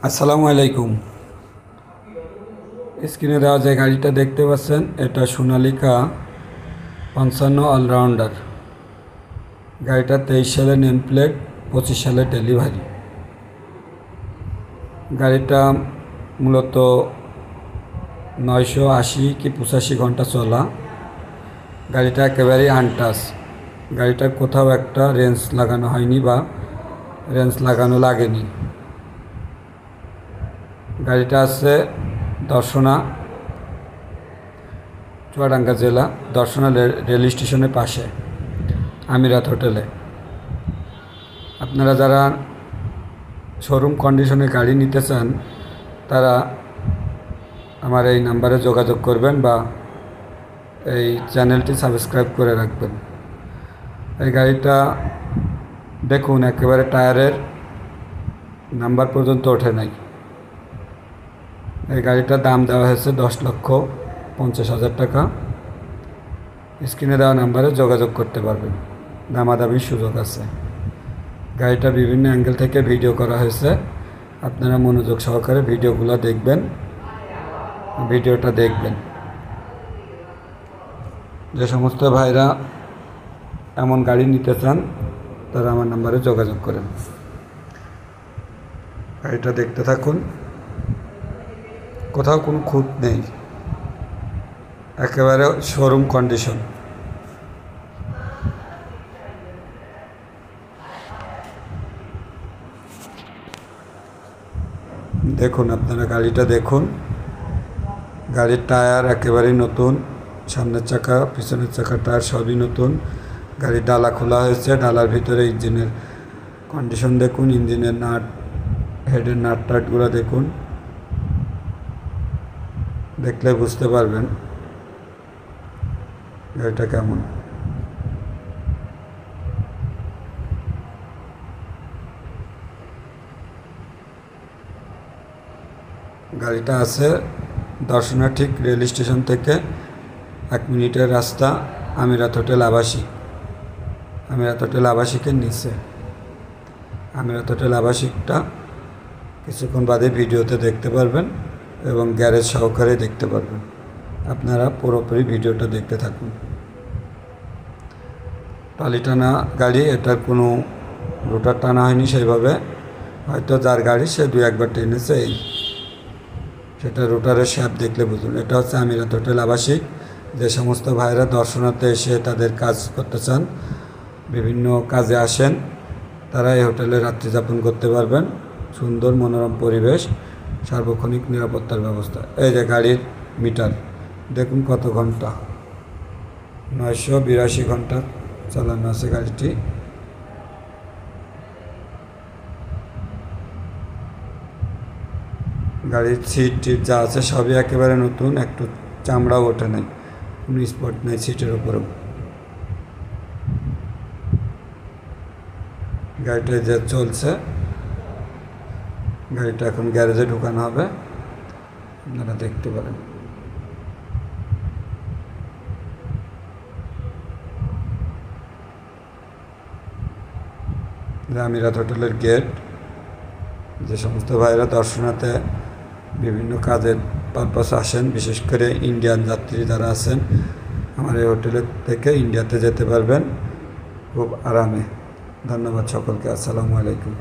আসসালামু আলাইকুম। স্ক্রিনে দেওয়া যে গাড়িটা দেখতে পাচ্ছেন এটা সোনালিকা 55 অলরাউন্ডার। গাড়িটা 23 সালে নেম প্লেট, 25 সালে ডেলিভারি। গাড়িটা মূলত 980 কি 85 ঘন্টা চলা। গাড়িটা একেবারেই আনটাচ। গাড়িটার কোথাও একটা রেঞ্জ লাগানো হয়নি বা রেঞ্জ লাগানো লাগেনি। গাড়িটা আছে দর্শনা, চুয়াডাঙ্গা জেলা, দর্শনা রেল স্টেশনের পাশে আমিরাত হোটেলে। আপনারা যারা শোরুম কন্ডিশনে গাড়ি নিতে চান তারা আমার এই নাম্বারে যোগাযোগ করবেন বা এই চ্যানেলটি সাবস্ক্রাইব করে রাখবেন। এই গাড়িটা দেখুন, একেবারে টায়ারের নাম্বার পর্যন্ত ওঠে নাই। এই গাড়িটার দাম দেওয়া হয়েছে 10,50,000 টাকা। স্ক্রিনে দেওয়া নাম্বারে যোগাযোগ করতে পারবেন, দামাদামির সুযোগ আছে। গাড়িটা বিভিন্ন অ্যাঙ্গেল থেকে ভিডিও করা হয়েছে, আপনারা মনোযোগ সহকারে ভিডিওটা দেখবেন। যে সমস্ত ভাইরা এমন গাড়ি নিতে চান তারা আমার নাম্বারে যোগাযোগ করেন। গাড়িটা দেখতে থাকুন, কোথাও কোনো খুঁত নেই, একেবারে শোরুম কন্ডিশন। দেখুন, আপনারা গাড়িটা দেখুন। গাড়ির টায়ার একেবারেই নতুন, সামনের চাকা পিছনের চাকা টায়ার সবই নতুন। গাড়ির ডালা খোলা হয়েছে, ডালার ভিতরে ইঞ্জিনের কন্ডিশন দেখুন, ইঞ্জিনের নাট, হেডের নাট টাটগুলো দেখুন, দেখলে বুঝতে পারবেন গাড়িটা কেমন। গাড়িটা আছে দর্শনা ঠিক রেল স্টেশন থেকে 1 মিনিটের রাস্তা, আমিরাত হোটেল আবাসিকের নিচে। আমিরাত হোটেল আবাসিকটা কিছুক্ষণ বাদে ভিডিওতে দেখতে পারবেন এবং গ্যারেজ সহকারে দেখতে পারবেন। আপনারা পুরোপুরি ভিডিওটা দেখতে থাকুন। টালি টানা গাড়ি, এটার কোনো রোটার টানা হয়নি সেইভাবে। হয়তো যার গাড়ি সে 2-1 বার টেনেছে, সেটা রোটারের শ্যাপ দেখলে বুঝুন। এটা হচ্ছে আমিরাত হোটেল আবাসিক। যে সমস্ত ভাইরা দর্শনাতে এসে তাদের কাজ করতে চান, বিভিন্ন কাজে আসেন, তারা এই হোটেলে রাত্রি যাপন করতে পারবেন। সুন্দর মনোরম পরিবেশ, সার্বক্ষণিক নিরাপত্তার ব্যবস্থা। এই যে গাড়ির মিটার দেখুন কত ঘন্টা, 982 ঘন্টা চালানো আছে গাড়িটি। গাড়ির সিট যা আছে সবই একেবারে নতুন, একটু চামড়াও ওঠে নাই, কোনো স্পট নেই সিটের উপরেও। গাড়িটা যে চলছে, গাড়িটা এখন গ্যারেজে ঢুকানো হবে, আপনারা দেখতে পারেন। আমিরাত হোটেলের গেট। যে সমস্ত ভাইরা দর্শনাতে বিভিন্ন কাজের পারপাসে আসেন, বিশেষ করে ইন্ডিয়ান যাত্রী যারা আছেন, আমার এই হোটেলের থেকে ইন্ডিয়াতে যেতে পারবেন খুব আরামে। ধন্যবাদ সকলকে। আসসালামু আলাইকুম।